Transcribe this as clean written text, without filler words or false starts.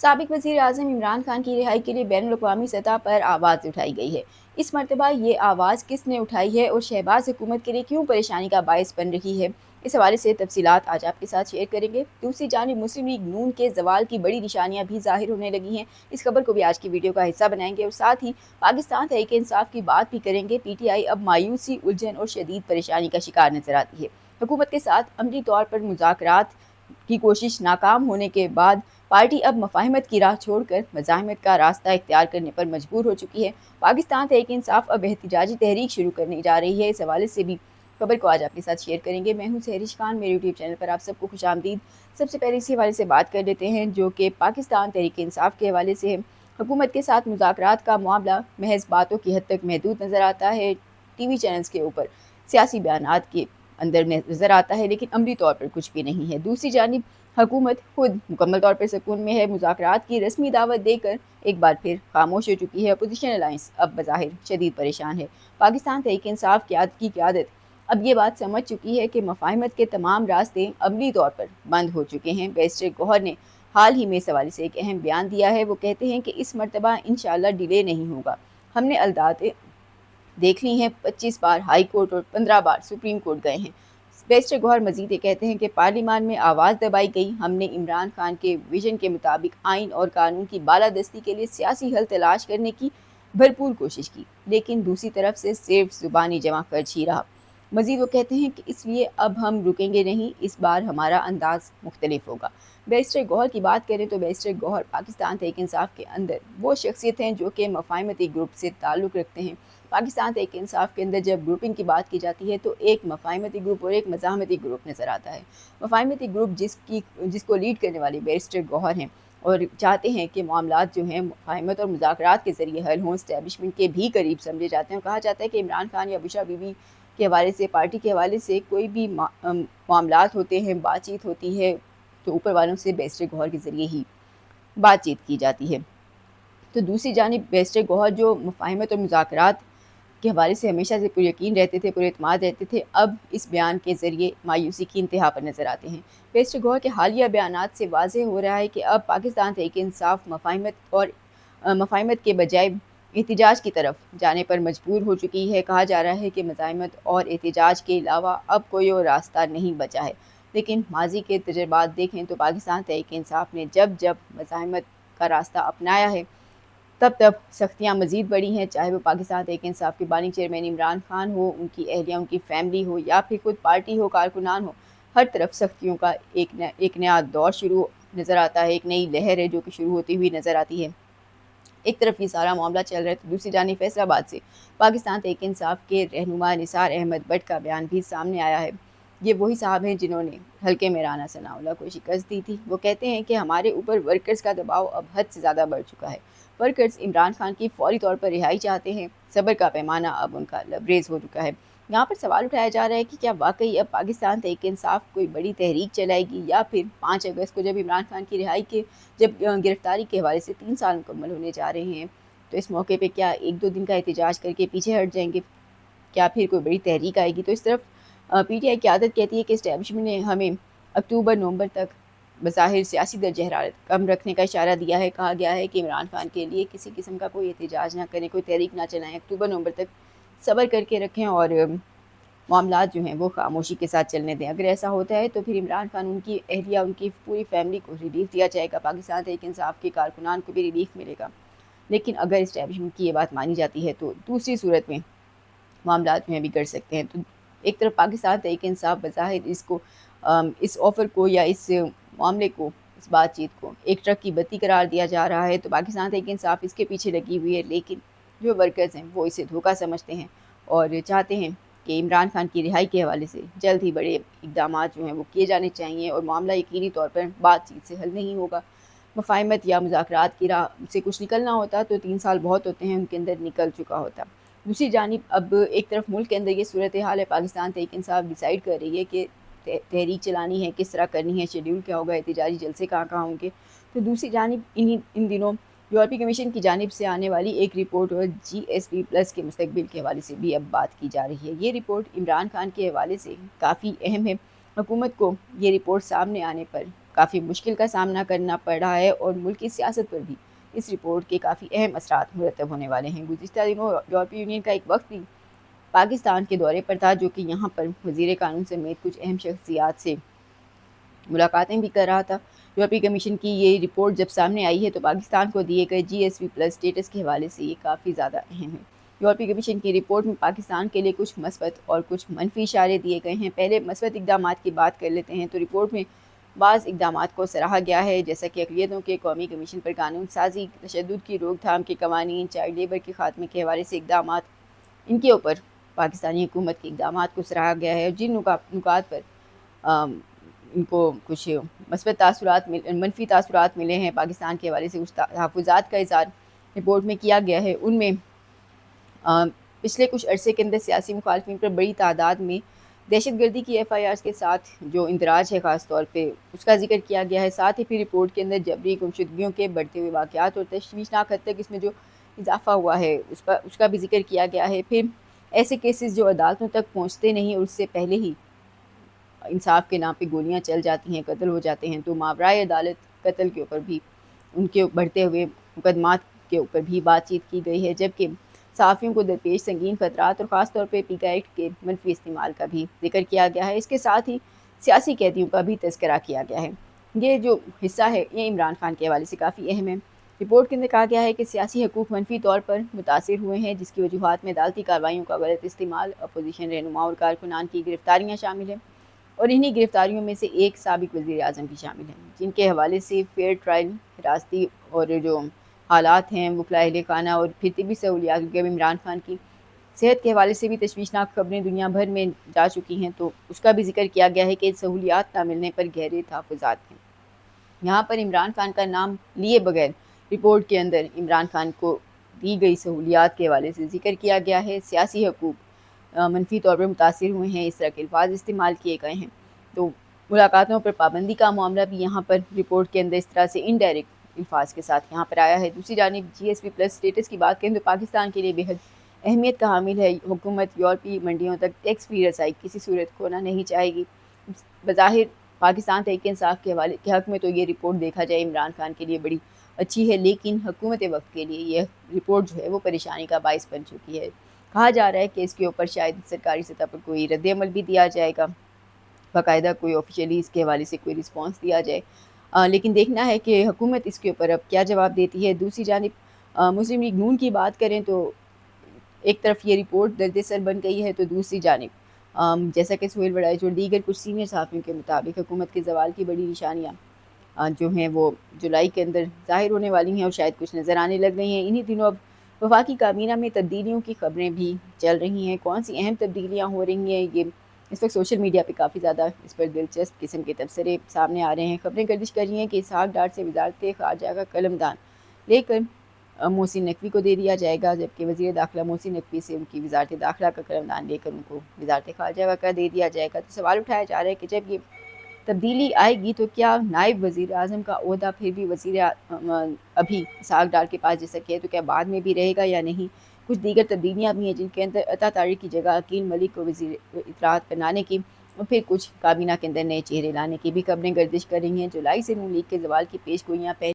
साबिक वज़ीर-ए-आज़म इमरान खान की रिहाई के लिए बैनुल-अक़वामी सतह पर आवाज़ उठाई गई है। इस मरतबा ये आवाज़ किसने उठाई है और शहबाज हुकूमत के लिए क्यों परेशानी का बायस बन रही है, इस हवाले से तफसीलात आज आपके साथ शेयर करेंगे। दूसरी जानिब मुस्लिम लीग नून के ज़वाल की बड़ी निशानियां भी ज़ाहिर होने लगी हैं। इस खबर को भी आज की वीडियो का हिस्सा बनाएंगे और साथ ही पाकिस्तान तहरीक इंसाफ की बात भी करेंगे। PTI अब मायूसी, उलझन और शदीद परेशानी का शिकार नजर आती है। हुकूमत के साथ अमली तौर पर मुज़ाकरात की कोशिश नाकाम होने के बाद पार्टी अब मफाहिमत की राह छोड़कर मज़ाहिमत का रास्ता इख्तियार करने पर मजबूर हो चुकी है। पाकिस्तान तहरीक इंसाफ अब एहतिजाजी तहरीक शुरू करने जा रही है। इस हवाले से भी खबर को आज आपके साथ शेयर करेंगे। मैं हूं सहरिश खान, मेरे यूट्यूब चैनल पर आप सबको खुशामदीद। सबसे पहले इसी हवाले से बात कर लेते हैं जो कि पाकिस्तान तहरीक इंसाफ के हवाले से है। हुकूमत के साथ मुज़ाकरात का मामला महज बातों की हद तक महदूद नज़र आता है। TV चैनल्स के ऊपर सियासी बयानात के अंदर नज़र आता है, लेकिन अमली तौर पर कुछ भी नहीं है। दूसरी जानिब हुकूमत खुद मुकम्मल तौर पर सुकून में है। मुज़ाकरात की रस्मी दावत देकर एक बार फिर खामोश हो चुकी है। अपोजिशन अलायंस अब बज़ाहिर शदीद परेशान है। पाकिस्तान तहरीक इंसाफ की क़यादत अब ये बात समझ चुकी है कि मफाहिमत के तमाम रास्ते अमली तौर पर बंद हो चुके हैं। बैरिस्टर गौहर ने हाल ही में इस हवाले से एक अहम बयान दिया है। वो कहते हैं कि इस मरतबा इंशाअल्लाह डिले नहीं होगा। हमने अलदातें देख ली हैं, 25 बार हाई कोर्ट और 15 बार सुप्रीम कोर्ट गए हैं। बैरिस्टर गौहर मजीद ये कहते हैं कि पार्लियामान में आवाज़ दबाई गई। हमने इमरान खान के विजन के मुताबिक आइन और कानून की बालादस्ती के लिए सियासी हल तलाश करने की भरपूर कोशिश की, लेकिन दूसरी तरफ से सिर्फ ज़ुबानी जमा खर्च ही रहा। मजीद वो कहते हैं कि इसलिए अब हम रुकेंगे नहीं, इस बार हमारा अंदाज मुख्तलिफ होगा। बैरिस्टर गौहर की बात करें तो बैरिस्टर गौहर पाकिस्तान तहरीक इंसाफ के अंदर वो शख्सियत हैं जो कि मफाहिमती ग्रुप से ताल्लुक़ रखते हैं। पाकिस्तान तहरीक इंसाफ के अंदर जब ग्रुपिंग की बात की जाती है तो एक मफाहिमती ग्रुप और एक मज़ाहमती ग्रुप नज़र आता है। मफाहिमती ग्रुप जिसको लीड करने वाले बैरिस्टर गौहर हैं और चाहते हैं कि मामलात जो हैं मुफाहिमत और मुज़ाकरात के ज़रिए हल हों, इस्टेब्लिशमेंट के भी करीब समझे जाते हैं। कहा जाता है कि इमरान खान या बुशरा बीबी के हवाले से, पार्टी के हवाले से कोई भी मामलात होते हैं, बातचीत होती है, तो ऊपर वालों से बैरिस्टर गौहर के ज़रिए ही बातचीत की जाती है। तो दूसरी जानिब बैरिस्टर गौहर जो मुफाहिमत और मुज़ाकरात के हवाले से हमेशा से पुरयकीन रहते थे, पुरएतमाद रहते थे, अब इस बयान के ज़रिए मायूसी की इंतहा पर नज़र आते हैं। बैरिस्टर गौहर के हालिया बयानात से वाज़ेह हो रहा है कि अब पाकिस्तान तहरीक इंसाफ मफाहिमत के बजाय एहतिजाज की तरफ जाने पर मजबूर हो चुकी है। कहा जा रहा है कि मज़ाहिमत और एहतिजाज के अलावा अब कोई और रास्ता नहीं बचा है। लेकिन माजी के तजर्बात देखें तो पाकिस्तान तहरीक इंसाफ ने जब जब मज़ाहिमत का रास्ता अपनाया है तब तब सख्तियाँ मज़ीद बढ़ी हैं, चाहे वो पाकिस्तान तहरीक इंसाफ के बानी चेयरमैन इमरान खान हो, उनकी अहलिया, उनकी फैमिली हो या फिर खुद पार्टी हो, कारकुनान हो। हर तरफ सख्तियों का एक नया दौर शुरू नज़र आता है, एक नई लहर है जो कि शुरू होती हुई नज़र आती है। एक तरफ ये सारा मामला चल रहा है तो दूसरी जानिब फैसलाबाद से पाकिस्तान तहरीक इंसाफ के रहनुमा निसार अहमद भट्ट का बयान भी सामने आया है। ये वही साहब हैं जिन्होंने हल्के में राना सनाउल्लाह को शिकस्त दी थी। वो कहते हैं कि हमारे ऊपर वर्कर्स का दबाव अब हद से ज़्यादा बढ़ चुका है। वर्कर्स इमरान खान की फौरी तौर पर रिहाई चाहते हैं। सब्र का पैमाना अब उनका लबरेज हो चुका है। यहाँ पर सवाल उठाया जा रहा है कि क्या वाकई अब पाकिस्तान तहरीक इंसाफ कोई बड़ी तहरीक चलाएगी या फिर 5 अगस्त को जब इमरान खान की रिहाई के गिरफ्तारी के हवाले से 3 साल मुकम्मल होने जा रहे हैं, तो इस मौके पे क्या 1-2 दिन का एहतिजाज करके पीछे हट जाएंगे? क्या फिर कोई बड़ी तहरीक आएगी? तो इस तरफ PTI की आदत कहती है कि एस्टेब्लिशमेंट ने हमें अक्टूबर-नवंबर तक बज़ाहिर सियासी दर्ज हरारत कम रखने का इशारा दिया है। कहा गया है कि इमरान खान के लिए किसी किस्म का कोई एहतिजाज ना करें, कोई तहरीक ना चलाएं, अक्टूबर-नवंबर तक सब्र करके रखें और मामलात जो हैं वो खामोशी के साथ चलने दें। अगर ऐसा होता है तो फिर इमरान खान, उनकी अहलिया, उनकी पूरी फैमिली को रिलीफ दिया जाएगा, पाकिस्तान तहरीक इंसाफ के कारकुनान को भी रिलीफ मिलेगा। लेकिन अगर इस्टेब्लिशमेंट की ये बात मानी जाती है तो दूसरी सूरत में मामलात में भी कर सकते हैं। तो एक तरफ पाकिस्तान तहरीक इंसाफ बज़ाहिर इस ऑफ़र को या इस मामले को, इस बातचीत को एक ट्रक की बत्ती करार दिया जा रहा है, तो पाकिस्तान तहरीक इंसाफ इसके पीछे लगी हुई है। लेकिन जो वर्कर्स हैं वो इसे धोखा समझते हैं और चाहते हैं कि इमरान खान की रिहाई के हवाले से जल्द ही बड़े इक़दामात जो हैं वो किए जाने चाहिए और मामला यकीनी तौर पर बातचीत से हल नहीं होगा। मुफाहिमत या मुज़ाकरात की राह से कुछ निकलना होता तो 3 साल बहुत होते हैं, उनके अंदर निकल चुका होता। दूसरी जानिब अब एक तरफ मुल्क के अंदर ये सूरत हाल है, पाकिस्तान तहरीक इंसाफ डिसाइड कर रही है कि तहरीक चलानी है, किस तरह करनी है, शेड्यूल क्या होगा, एहतिजाजी जलसे कहाँ होंगे। तो दूसरी जानिब इन दिनों यूरोपीय कमीशन की जानिब से आने वाली एक रिपोर्ट और GSP+ के मुस्तकबिल के हवाले से भी अब बात की जा रही है। ये रिपोर्ट इमरान खान के हवाले से काफ़ी अहम है। हुकूमत को ये रिपोर्ट सामने आने पर کافی مشکل کا سامنا کرنا پڑ رہا ہے اور ملک کی سیاست پر بھی اس رپورٹ کے کافی اہم اثرات مرتب ہونے والے ہیں۔ گزشتہ دنوں یورپی یونین کا ایک وقت بھی پاکستان کے دورے پر تھا، جو کہ یہاں پر وزیر قانون سمیت کچھ اہم شخصیات سے ملاقاتیں بھی کر رہا تھا۔ یورپی کمیشن کی یہ رپورٹ جب سامنے آئی ہے تو پاکستان کو دیے گئے جی ایس پی پلس اسٹیٹس کے حوالے سے یہ کافی زیادہ اہم ہے۔ یورپی کمیشن کی رپورٹ میں پاکستان کے لیے کچھ مثبت اور کچھ منفی اشارے دیے گئے ہیں۔ پہلے مثبت اقدامات کی بات کر لیتے ہیں تو رپورٹ میں بعض اقدامات کو سراہا گیا ہے، جیسا کہ اقلیتوں کے قومی کمیشن پر قانون سازی، تشدد کی روک تھام کے قوانین، چائلڈ لیبر کے خاتمے کے حوالے سے اقدامات، ان کے اوپر پاکستانی حکومت کے اقدامات کو سراہا گیا ہے۔ جن نکات پر ان کو کچھ مثبت تاثرات منفی تاثرات ملے ہیں پاکستان کے حوالے سے اس تحفظات کا اظہار رپورٹ میں کیا گیا ہے۔ ان میں پچھلے کچھ عرصے کے اندر سیاسی مخالفین پر بڑی تعداد میں دہشت گردی کی ایف آئی آرز کے ساتھ جو اندراج ہے خاص طور پہ اس کا ذکر کیا گیا ہے۔ ساتھ ہی پھر رپورٹ کے اندر جبری گمشدگیوں کے بڑھتے ہوئے واقعات اور تشویشناک حد تک اس میں جو اضافہ ہوا ہے اس کا بھی ذکر کیا گیا ہے۔ پھر ایسے کیسز جو عدالتوں تک پہنچتے نہیں اور اس سے پہلے ہی انصاف کے نام پہ گولیاں چل جاتی ہیں، قتل ہو جاتے ہیں، تو ماورائے عدالت قتل کے اوپر بھی ان کے بڑھتے ہوئے مقدمات کے اوپر بھی بات چیت کی گئی ہے، جبکہ صحافیوں کو درپیش سنگین خطرات اور خاص طور پہ پیکا ایکٹ کے منفی استعمال کا بھی ذکر کیا گیا ہے۔ اس کے ساتھ ہی سیاسی قیدیوں کا بھی تذکرہ کیا گیا ہے۔ یہ جو حصہ ہے یہ عمران خان کے حوالے سے کافی اہم ہے۔ رپورٹ کے اندر کہا گیا ہے کہ سیاسی حقوق منفی طور پر متاثر ہوئے ہیں، جس کی وجوہات میں عدالتی کارروائیوں کا غلط استعمال، اپوزیشن رہنما اور کارکنان کی گرفتاریاں شامل ہیں، اور انہی گرفتاریوں میں سے ایک سابق وزیر اعظم بھی شامل ہیں، جن کے حوالے سے فیئر ٹرائل، حراستی اور جو حالات ہیں وکلاء اہل خانہ اور پھر طبی سہولیات، کیونکہ عمران خان کی صحت کے حوالے سے بھی تشویشناک خبریں دنیا بھر میں جا چکی ہیں، تو اس کا بھی ذکر کیا گیا ہے کہ سہولیات نہ ملنے پر گہرے تحفظات ہیں۔ یہاں پر عمران خان کا نام لیے بغیر رپورٹ کے اندر عمران خان کو دی گئی سہولیات کے حوالے سے ذکر کیا گیا ہے۔ سیاسی حقوق منفی طور پر متاثر ہوئے ہیں، اس طرح کے الفاظ استعمال کیے گئے ہیں۔ تو ملاقاتوں پر پابندی کا معاملہ بھی یہاں پر رپورٹ کے اندر اس طرح سے انڈائریکٹ الفاظ کے ساتھ یہاں پر آیا ہے۔ دوسری جانب جی ایس پی پلس اسٹیٹس کی بات کریں تو پاکستان کے لیے بے حد اہمیت کا حامل ہے۔ حکومت یورپی منڈیوں تک ٹیکس فری رسائی کسی صورت کھونا نہیں چاہے گی۔ بظاہر پاکستان تحریک انصاف کے حوالے کے حق میں تو یہ رپورٹ دیکھا جائے عمران خان کے لیے بڑی اچھی ہے، لیکن حکومت وقت کے لیے یہ رپورٹ جو ہے وہ پریشانی کا باعث بن چکی ہے۔ کہا جا رہا ہے کہ اس کے اوپر شاید سرکاری سطح پر کوئی رد عمل بھی دیا جائے گا، باقاعدہ کوئی آفیشیلی اس کے حوالے سے کوئی رسپانس دیا جائے، لیکن دیکھنا ہے کہ حکومت اس کے اوپر اب کیا جواب دیتی ہے۔ دوسری جانب مسلم لیگ نون کی بات کریں تو ایک طرف یہ رپورٹ درد سر بن گئی ہے، تو دوسری جانب جیسا کہ سہیل وڑائچ اور دیگر کچھ سینئر صحافیوں کے مطابق حکومت کے زوال کی بڑی نشانیاں جو ہیں وہ جولائی کے اندر ظاہر ہونے والی ہیں اور شاید کچھ نظر آنے لگ گئی ہیں۔ انہی دنوں اب وفاقی کابینہ میں تبدیلیوں کی خبریں بھی چل رہی ہیں۔ کون سی اہم تبدیلیاں ہو رہی ہیں، یہ اس وقت سوشل میڈیا پہ کافی زیادہ اس پر دلچسپ قسم کے تبصرے سامنے آ رہے ہیں۔ خبریں گردش کر رہی ہیں کہ اسحاق ڈار سے وزارت خارجہ کا قلمدان لے کر محسن نقوی کو دے دیا جائے گا، جبکہ وزیر داخلہ محسن نقوی سے ان کی وزارت داخلہ کا قلمدان لے کر ان کو وزارت خارجہ کا دے دیا جائے گا۔ تو سوال اٹھایا جا رہا ہے کہ جب یہ تبدیلی آئے گی تو کیا نائب وزیر اعظم کا عہدہ پھر بھی ابھی اسحاق ڈار کے پاس جیسا کہ ہے تو کیا بعد میں بھی رہے گا یا نہیں؟ کچھ دیگر تبدیلیاں بھی ہیں جن کے اندر عطا طارق کی جگہ عقیل ملک کو وزیر اطلاعات بنانے کی اور پھر کچھ کابینہ کے اندر نئے چہرے لانے کی بھی خبریں گردش کر رہی ہیں۔ جولائی سے نون لیگ کے زوال کی پیش گوئیاں پہلے